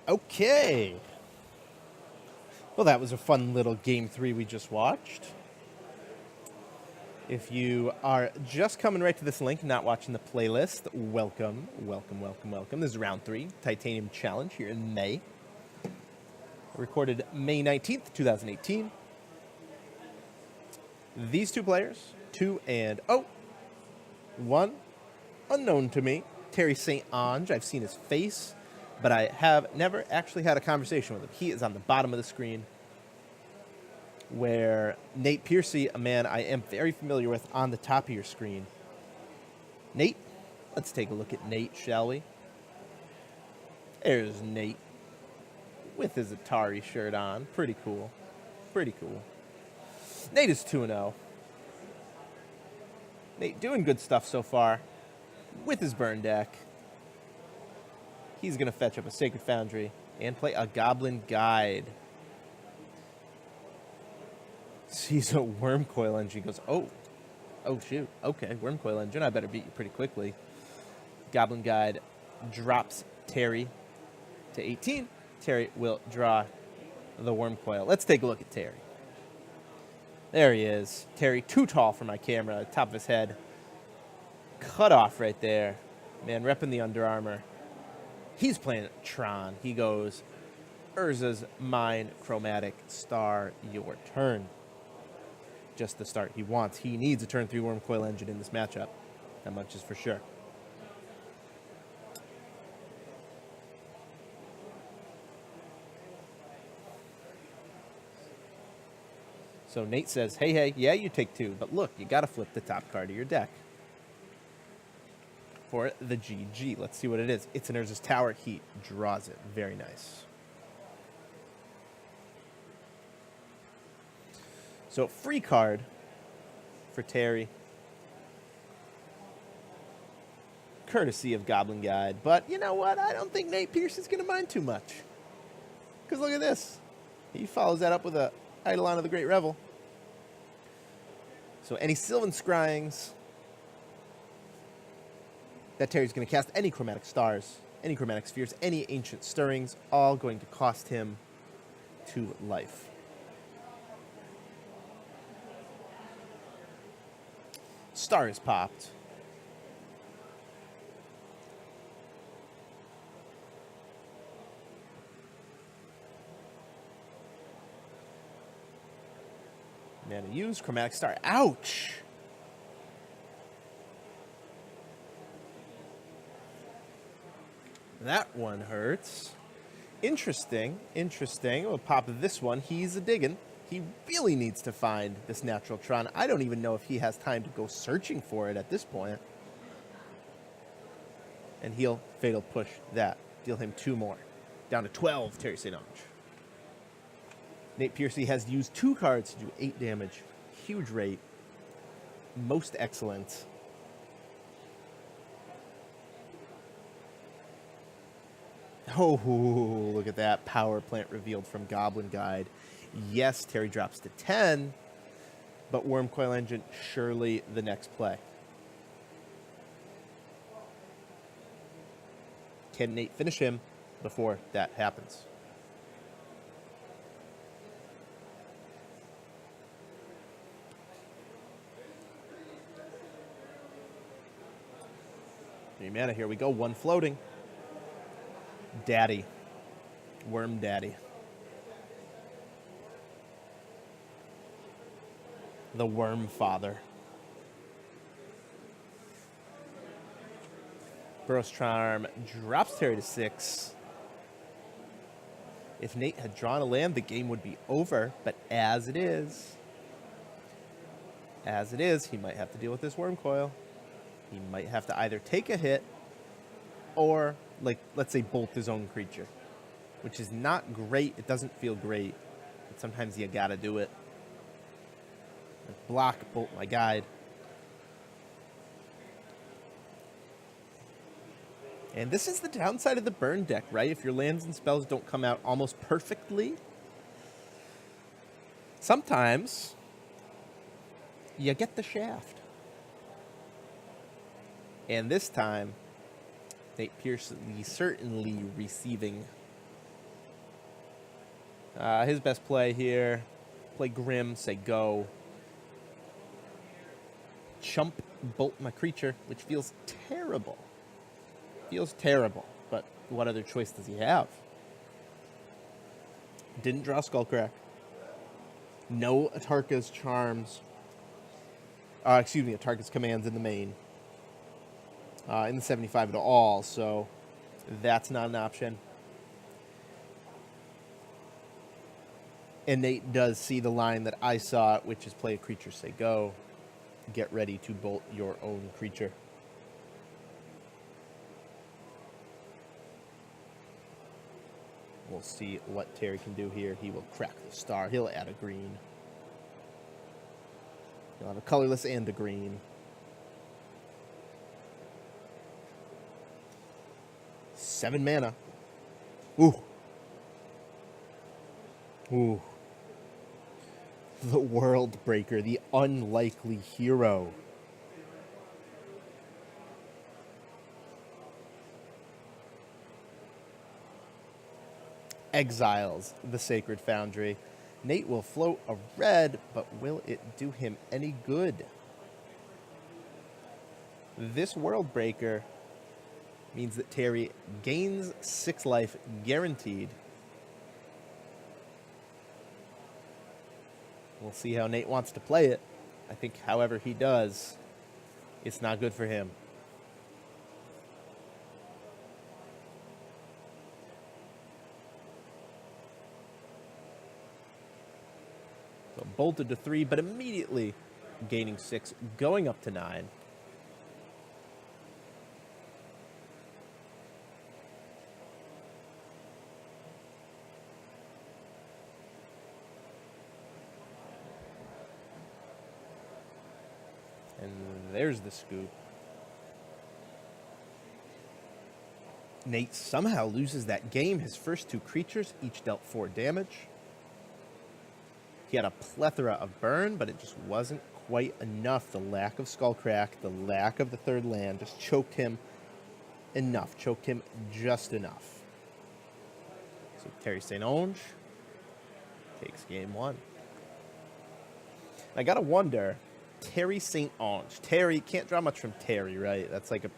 Okay. Well, that was a fun little game 3 we just watched. If you are just coming right to this link, not watching the playlist, welcome, welcome, welcome, welcome. This is round 3, Titanium Challenge here in May. Recorded May 19th, 2018. These two players, 2 and 0. 1, unknown to me, Terry St. Onge. I've seen his face, but I have never actually had a conversation with him. He is on the bottom of the screen, where Nate Piercey, a man I am very familiar with, on the top of your screen. Nate, let's take a look at Nate, shall we? There's Nate with his Atari shirt on. Pretty cool. Pretty cool. Nate is 2-0. Nate doing good stuff so far with his burn deck. He's going to fetch up a Sacred Foundry and play a Goblin Guide. Sees a Wurmcoil engine. Goes, oh shoot. Okay, Wurmcoil engine. I better beat you pretty quickly. Goblin Guide drops Terry to 18. Terry will draw the Wurmcoil. Let's take a look at Terry. There he is. Terry, too tall for my camera. Top of his head. Cut off right there. Man, repping the Under Armour. He's playing Tron. He goes, Urza's Mine, Chromatic, Star, your turn. Just the start he wants. He needs a turn 3 Wurmcoil engine in this matchup. That much is for sure. So Nate says, hey, yeah, you take 2, but look, you got to flip the top card of your deck for the GG. Let's see what it is. It's an Urza's Tower. He draws it. Very nice. So free card for Terry, courtesy of Goblin Guide. But you know what? I don't think Nate Piercey's going to mind too much. Because look at this. He follows that up with a Eidolon of the Great Revel. So any Sylvan Scryings that Terry's going to cast, any Chromatic Stars, any Chromatic Spheres, any Ancient Stirrings, all going to cost him 2 life. Star is popped. Mana used, Chromatic Star. Ouch! That one hurts. Interesting. We'll pop this one. He's a diggin'. He really needs to find this natural Tron. I don't even know if he has time to go searching for it at this point. And he'll Fatal Push that. Deal him 2 more. Down to 12, Terry St. Onge. Nate Piercey has used 2 cards to do 8 damage. Huge rate. Most excellent. Oh, look at that. Power plant revealed from Goblin Guide. Yes, Terry drops to 10, but Wurmcoil engine, surely the next play. Can Nate finish him before that happens? Three mana, here we go. 1 floating. Daddy. Worm Daddy. The Worm Father. Burrow's Charm drops Terry to 6. If Nate had drawn a land, the game would be over. But as it is, he might have to deal with this Wurmcoil. He might have to either take a hit or, like, let's say, bolt his own creature, which is not great. It doesn't feel great, but sometimes you gotta do it. Block, bolt my guide. And this is the downside of the burn deck, right? If your lands and spells don't come out almost perfectly, sometimes you get the shaft. And this time, Nate Piercey certainly receiving His best play here, play Grim, say go. Chump, bolt my creature, which feels terrible. Feels terrible, but what other choice does he have? Didn't draw Skullcrack. No Atarka's Charms. Atarka's Commands in the main. In the 75 at all, so that's not an option. And Nate does see the line that I saw, which is play a creature, say go. Get ready to bolt your own creature. We'll see what Terry can do here. He will crack the star. He'll add a green. He'll have a colorless and a green. 7 mana. Ooh. Ooh. The World Breaker, the unlikely hero. Exiles the Sacred Foundry. Nate will float a red, but will it do him any good? This World Breaker means that Terry gains 6 life guaranteed. We'll see how Nate wants to play it. I think however he does, it's not good for him. So bolted to 3, but immediately gaining 6, going up to 9. And there's the scoop. Nate somehow loses that game. His first 2 creatures each dealt 4 damage. He had a plethora of burn, but it just wasn't quite enough. The lack of Skullcrack, the lack of the 3rd land just choked him enough. Choked him just enough. So Terry St. takes game 1. I gotta wonder, Terry St. Terry, can't draw much from Terry, right? That's like a,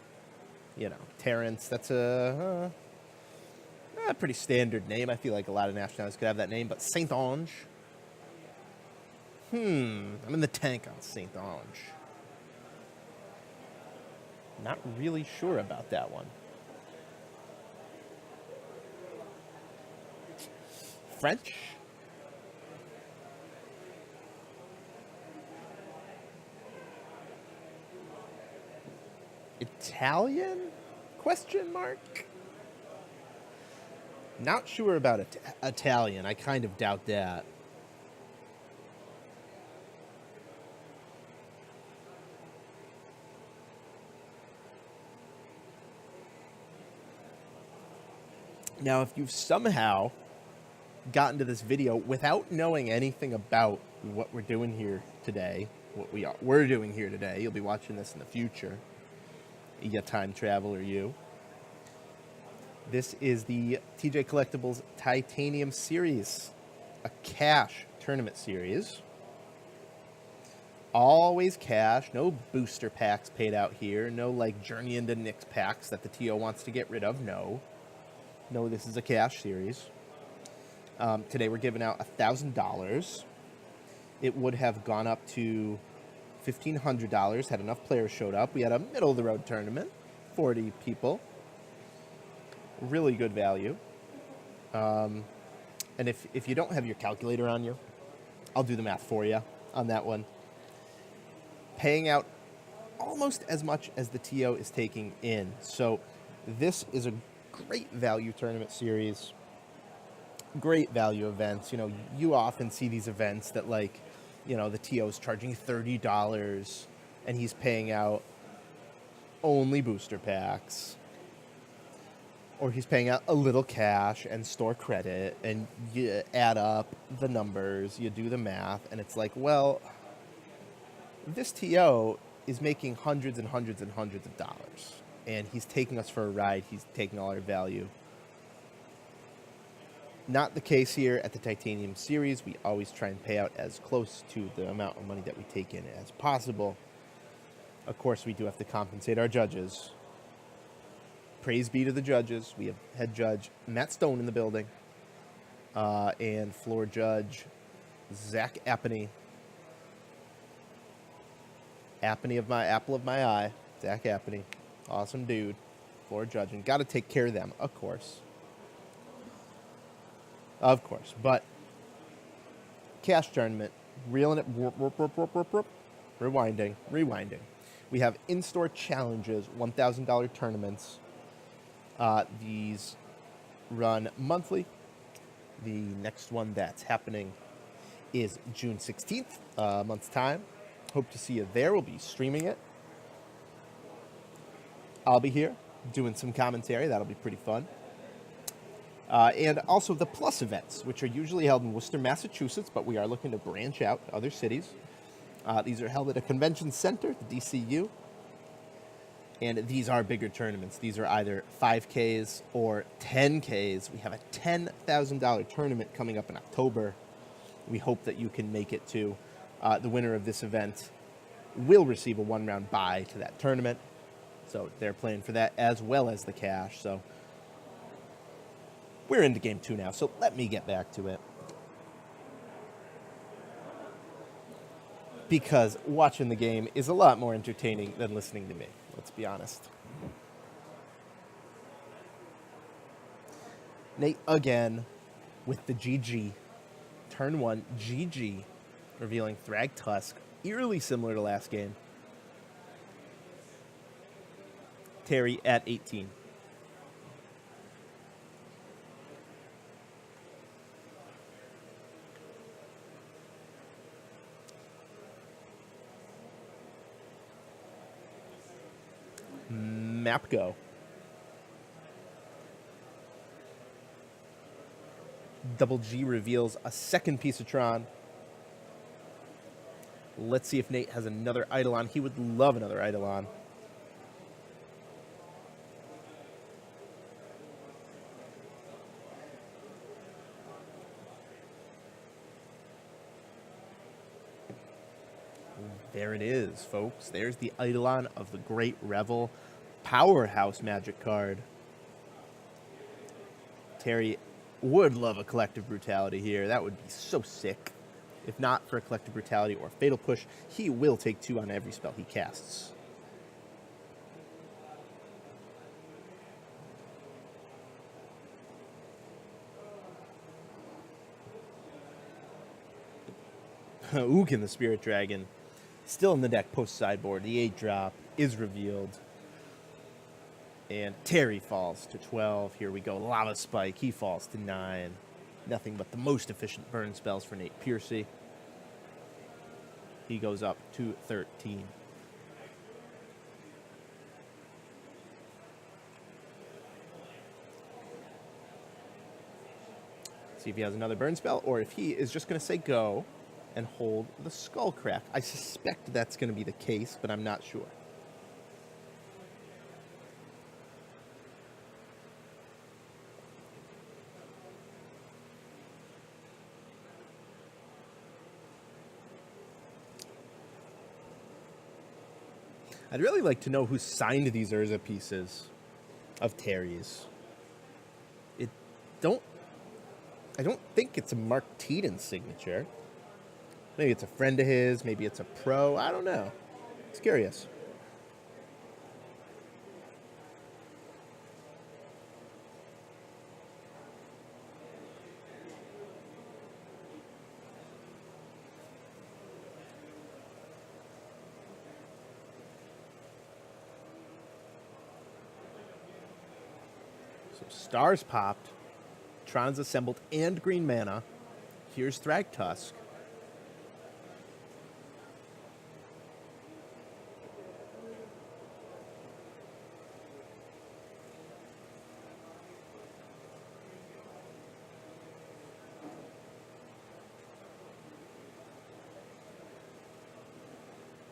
Terrence. That's a pretty standard name. I feel like a lot of nationalities could have that name, but St. I'm in the tank on St. Not really sure about that one. French? Italian? Question mark? Not sure about Italian. I kind of doubt that. Now, if you've somehow gotten to this video without knowing anything about what we're doing here today, we're doing here today, you'll be watching this in the future. You time travel or you. This is the TJ Collectibles Titanium Series, a cash tournament series. Always cash, no booster packs paid out here, no like Journey into Nyx packs that the TO wants to get rid of, no. No, this is a cash series. Today we're giving out $1,000. It would have gone up to $1,500 had enough players showed up. We had a middle-of-the-road tournament, 40 people. Really good value. And if you don't have your calculator on you, I'll do the math for you on that one. Paying out almost as much as the TO is taking in. So this is a great value tournament series. Great value events. You often see these events that the TO is charging $30 and he's paying out only booster packs. Or he's paying out a little cash and store credit, and you add up the numbers, you do the math, and it's like, well, this TO is making hundreds and hundreds and hundreds of dollars. And he's taking us for a ride. He's taking all our value. Not the case here at the Titanium Series. We always try and pay out as close to the amount of money that we take in as possible. Of course, we do have to compensate our judges. Praise be to the judges. We have head judge Matt Stone in the building, and floor judge Zach Appany. Appany of my apple of my eye, Zach Appany. Awesome dude. Floor judging. Got to take care of them, of course. Of course. But cash tournament, reeling it, rewinding. We have in-store challenges, $1,000 tournaments. These run monthly. The next one that's happening is June 16th, a month's time. Hope to see you there. We'll be streaming it. I'll be here doing some commentary. That'll be pretty fun. And also the Plus events, which are usually held in Worcester, Massachusetts, but we are looking to branch out to other cities. These are held at a convention center, the DCU. And these are bigger tournaments. These are either 5Ks or 10Ks. We have a $10,000 tournament coming up in October. We hope that you can make it to. The winner of this event will receive a one-round bye to that tournament. So they're playing for that as well as the cash. So we're into game 2 now, so let me get back to it. Because watching the game is a lot more entertaining than listening to me, let's be honest. Nate again with the GG. Turn 1, GG, revealing Thragtusk, eerily similar to last game. Terry at 18. Map go. Double G reveals a second piece of Tron. Let's see if Nate has another Eidolon. He would love another Eidolon. There it is, folks. There's the Eidolon of the Great Revel. Powerhouse Magic card. Terry would love a Collective Brutality here. That would be so sick. If not for a Collective Brutality or Fatal Push, he will take 2 on every spell he casts. Ugin the Spirit Dragon. Still in the deck post-sideboard. The 8-drop is revealed. And Terry falls to 12. Here we go. Lava Spike. He falls to 9. Nothing but the most efficient burn spells for Nate Piercey. He goes up to 13. See if he has another burn spell, or if he is just going to say go and hold the Skullcrack. I suspect that's going to be the case, but I'm not sure. I'd really like to know who signed these Urza pieces of Terry's. I don't think it's a Mark Teeden signature. Maybe it's a friend of his. Maybe it's a pro. I don't know. It's curious. So stars popped. Tron's assembled and green mana. Here's Thragtusk.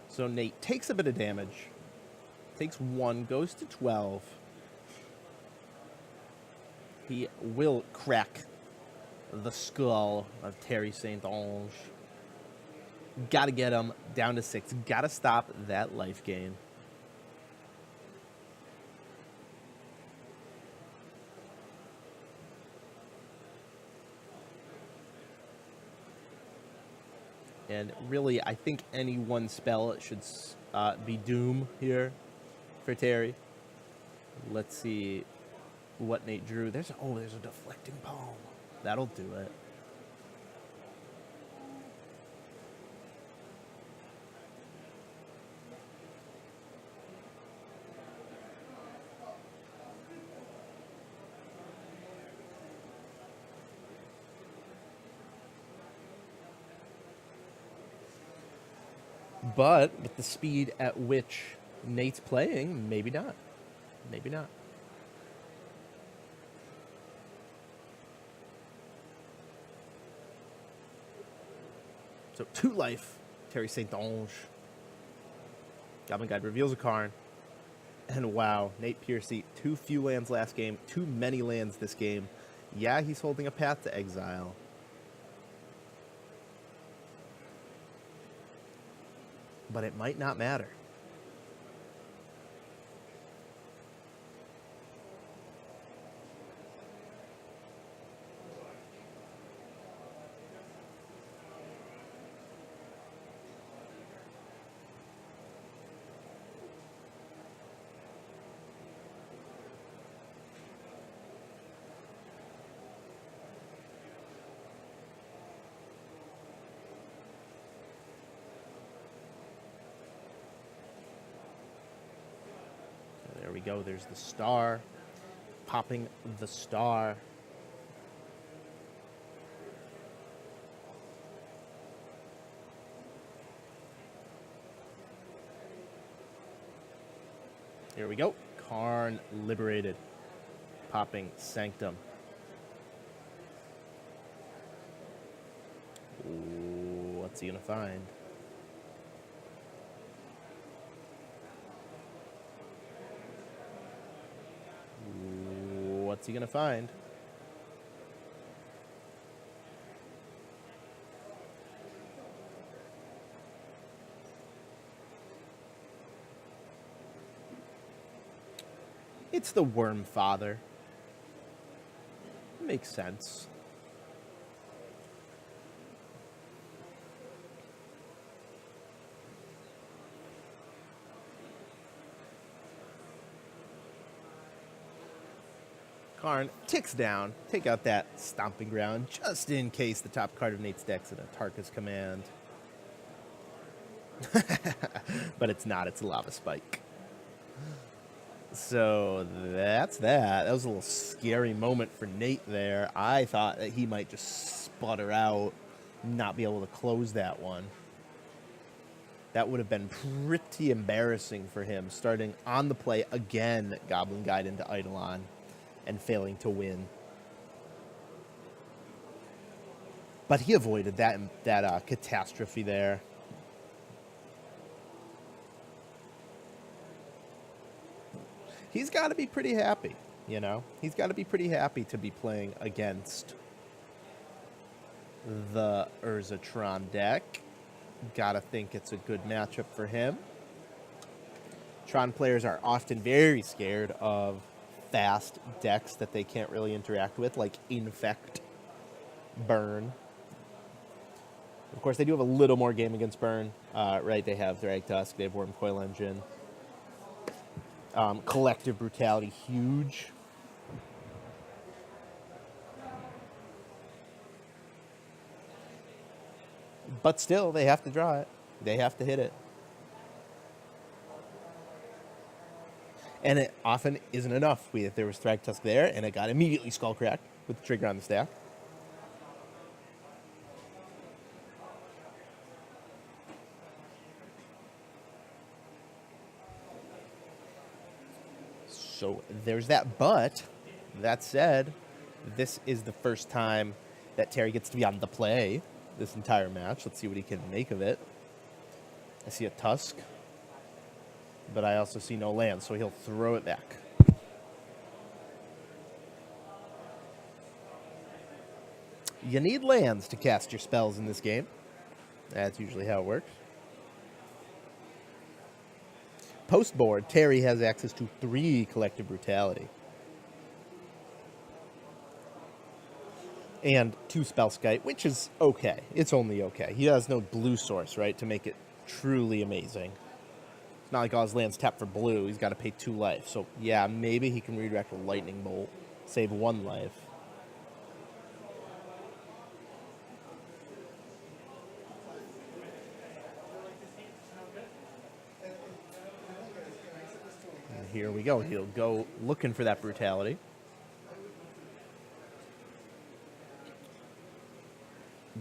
So Nate takes a bit of damage. Takes 1, goes to 12. He will crack the skull of Terry St. Onge. Got to get him down to 6. Got to stop that life gain. And really, I think any one spell should be doom here for Terry. Let's see what Nate drew. There's a deflecting palm. That'll do it. But with the speed at which Nate's playing, maybe not. Maybe not. So 2 life, Terry St. Onge. Goblin Guide reveals a Karn. And wow, Nate Piercey, 2 few lands last game, 2 many lands this game. Yeah, he's holding a Path to Exile. But it might not matter. There we go. There's the star. Popping the star. Here we go. Karn liberated. Popping Sanctum. Ooh, what's he gonna find? What's he going to find? It's the Worm Father. Makes sense. Karn ticks down. Take out that Stomping Ground just in case the top card of Nate's deck's in a Tarka's Command. But it's not. It's a Lava Spike. So that's that. That was a little scary moment for Nate there. I thought that he might just sputter out, not be able to close that one. That would have been pretty embarrassing for him, starting on the play again, Goblin Guide into Eidolon, and failing to win. But he avoided that catastrophe there. He's got to be pretty happy, you know? He's got to be pretty happy to be playing against the Urzatron deck. Got to think it's a good matchup for him. Tron players are often very scared of fast decks that they can't really interact with, like Infect, Burn. Of course, they do have a little more game against Burn, right? They have Thragtusk, they have Wurmcoil Engine. Collective Brutality, huge. But still, they have to draw it. They have to hit it. And it often isn't enough. There was Thragtusk there, and it got immediately Skullcracked with the trigger on the stack. So there's that. But that said, this is the first time that Terry gets to be on the play this entire match. Let's see what he can make of it. I see a Tusk, but I also see no land, so he'll throw it back. You need lands to cast your spells in this game. That's usually how it works. Post-board, Terry has access to 3 Collective Brutality. And 2 Spellskite, which is okay. It's only okay. He has no blue source, right, to make it truly amazing. It's not like all his lands tap for blue. He's got to pay 2 life. So, yeah, maybe he can redirect a Lightning Bolt, save 1 life. And here we go. He'll go looking for that brutality.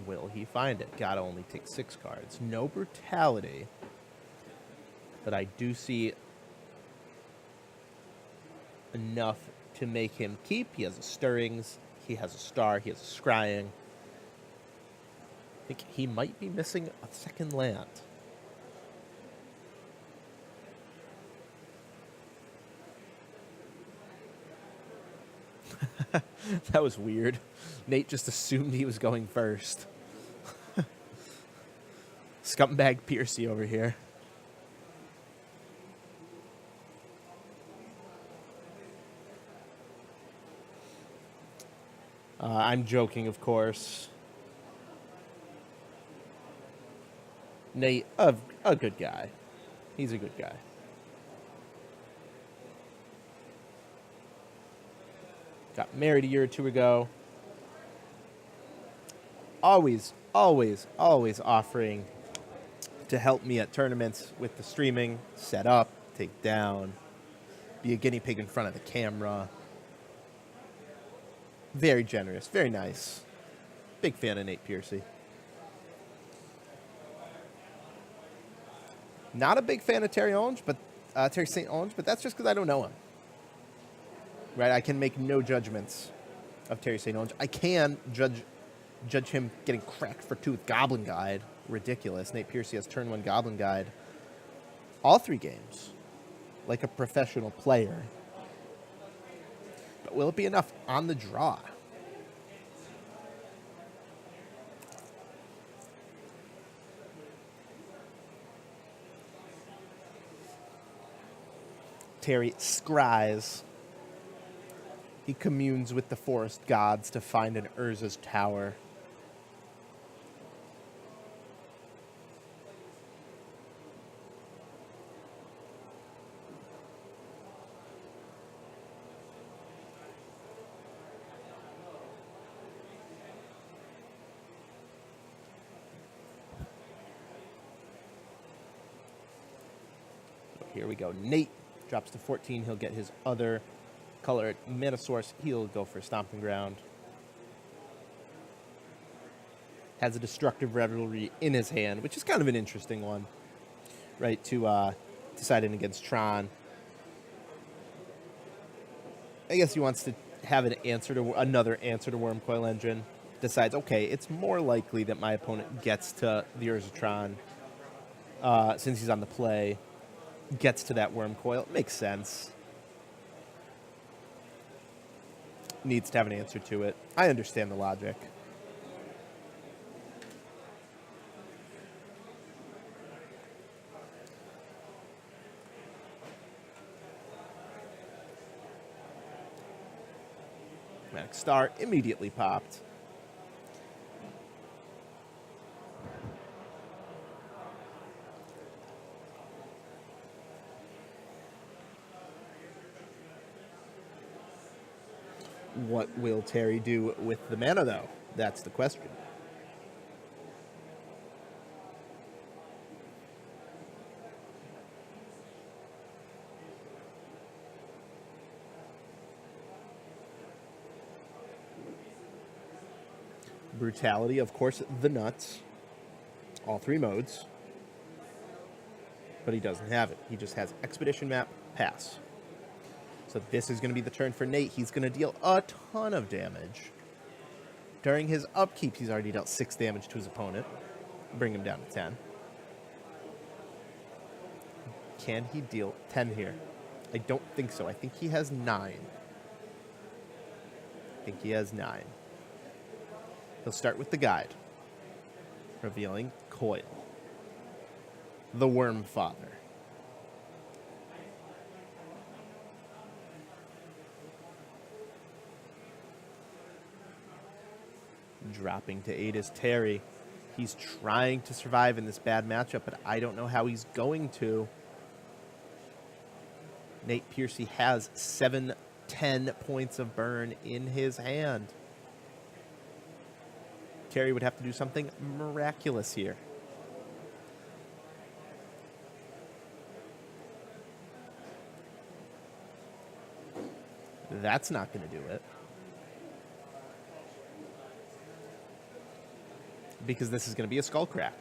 Will he find it? Gotta only take 6 cards. No brutality. But I do see enough to make him keep. He has a Stirrings. He has a Star. He has a Scrying. I think he might be missing a second land. That was weird. Nate just assumed he was going first. Scumbag Piercey over here. I'm joking, of course. Nate, a good guy. He's a good guy. Got married a year or 2 ago. Always offering to help me at tournaments with the streaming, set up, take down, be a guinea pig in front of the camera. Very generous, very nice. Big fan of Nate Piercey. Not a big fan of Terry St, but that's just because I don't know him. Right, I can make no judgments of Terry St. I can judge him getting cracked for 2 with Goblin Guide. Ridiculous. Nate Piercey has turn 1 Goblin Guide. All 3 games. Like a professional player. But will it be enough on the draw? Terry scries. He communes with the forest gods to find an Urza's tower. So here we go. Nate drops to 14. He'll get his other color mana source. He'll go for Stomping Ground. Has a Destructive Revelry in his hand, which is kind of an interesting one, right? To decide in against Tron. I guess he wants to have another answer to Wurmcoil Engine. Decides, okay, it's more likely that my opponent gets to the Urzatron since he's on the play. Gets to that Wurmcoil. It makes sense. Needs to have an answer to it. I understand the logic. Manic Star immediately popped. What will Terry do with the mana, though? That's the question. Brutality, of course, the nuts. All 3 modes. But he doesn't have it. He just has Expedition Map, pass. So this is going to be the turn for Nate. He's going to deal a ton of damage. During his upkeep, he's already dealt 6 damage to his opponent. Bring him down to 10. Can he deal 10 here? I don't think so. I think he has 9. He'll start with the guide, revealing Coil, the Worm Father. Dropping to 8 is Terry. He's trying to survive in this bad matchup, but I don't know how he's going to. Nate Piercey has 7-10 points of burn in his hand. Terry would have to do something miraculous here. That's not going to do it. Because this is going to be a skull crack.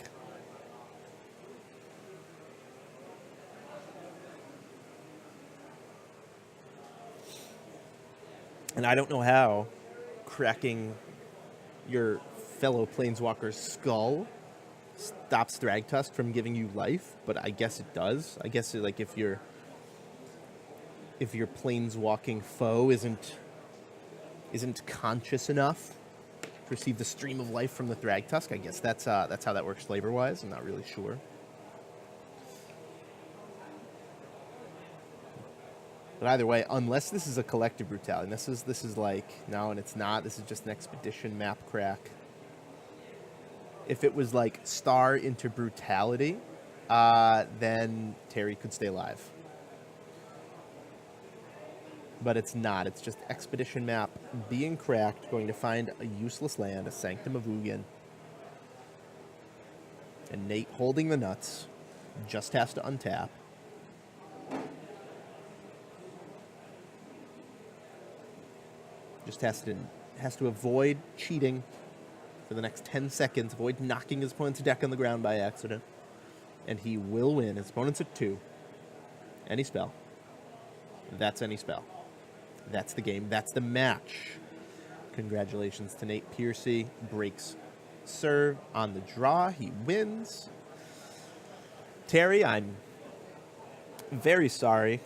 And I don't know how cracking your fellow Planeswalker's skull stops Thragtusk from giving you life, but I guess it does. I guess like if your Planeswalking foe isn't conscious enough to receive the stream of life from the Thragtusk, I guess that's how that works flavor-wise. I'm not really sure. But either way, unless this is a collective brutality, this is like, no, and it's not. This is just an expedition map crack. If it was like star into brutality, then Terry could stay alive. But it's not. It's just expedition map being cracked, going to find a useless land, a Sanctum of Ugin. And Nate, holding the nuts, just has to untap. Just has to avoid cheating for the next 10 seconds, avoid knocking his opponent's deck on the ground by accident. And he will win. His opponent's at 2. Any spell. That's any spell. That's the game. That's the match. Congratulations to Nate Piercey. Breaks serve on the draw. He wins. Terry, I'm very sorry.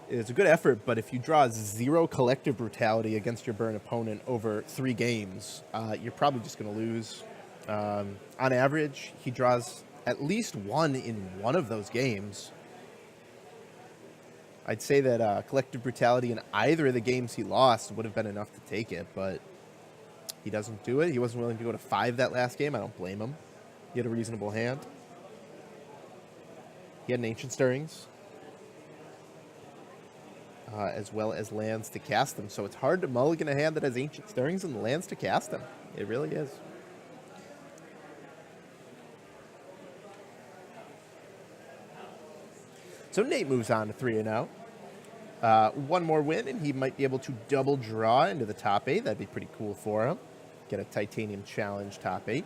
It's a good effort, but if you draw 0 collective brutality against your burn opponent over 3 games, you're probably just going to lose. On average, he draws at least 1 in one of those games. I'd say that collective brutality in either of the games he lost would have been enough to take it, but he doesn't do it. He wasn't willing to go to 5 that last game. I don't blame him. He had a reasonable hand. He had an Ancient Stirrings, as well as lands to cast them. So it's hard to mulligan a hand that has Ancient Stirrings and lands to cast them. It really is. So Nate moves on to 3-0. One more win, and he might be able to double draw into the top 8. That'd be pretty cool for him. Get a Titanium Challenge top 8.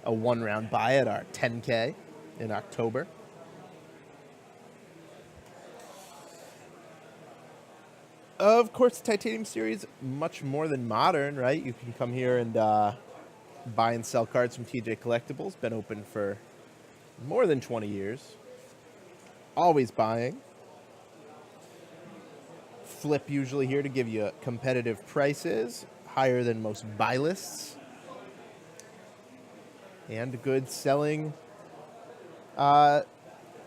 A 1-round buy at our 10K in October. Of course, the Titanium series, much more than Modern, right? You can come here and buy and sell cards from TJ Collectibles. Been open for more than 20 years. Always buying. Flip usually here to give you competitive prices, higher than most buy lists. And good selling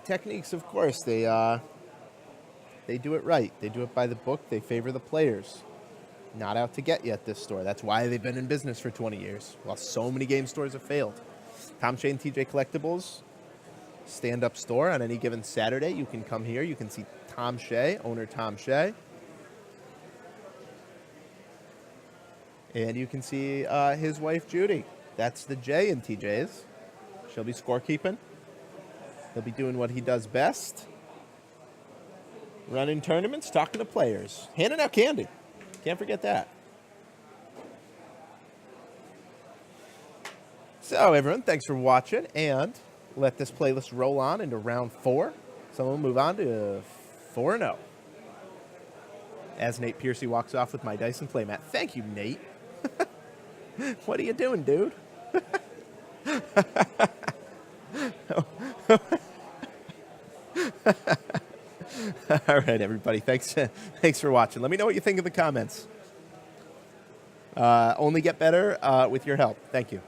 techniques, of course. They do it right. They do it by the book. They favor the players. Not out to get you at this store. That's why they've been in business for 20 years, while so many game stores have failed. Tom Shea and TJ Collectibles, stand-up store on any given Saturday. You can come here. You can see Tom Shea, owner Tom Shea. And you can see his wife, Judy. That's the J in TJ's. She'll be scorekeeping. He'll be doing what he does best. Running tournaments, talking to players. Handing out candy. Can't forget that. So, everyone, thanks for watching. And let this playlist roll on into round 4. So we'll move on to 4-0. As Nate Piercey walks off with my Dyson playmat. Thank you, Nate. What are you doing, dude? All right, everybody. Thanks for watching. Let me know what you think in the comments. Only get better with your help. Thank you.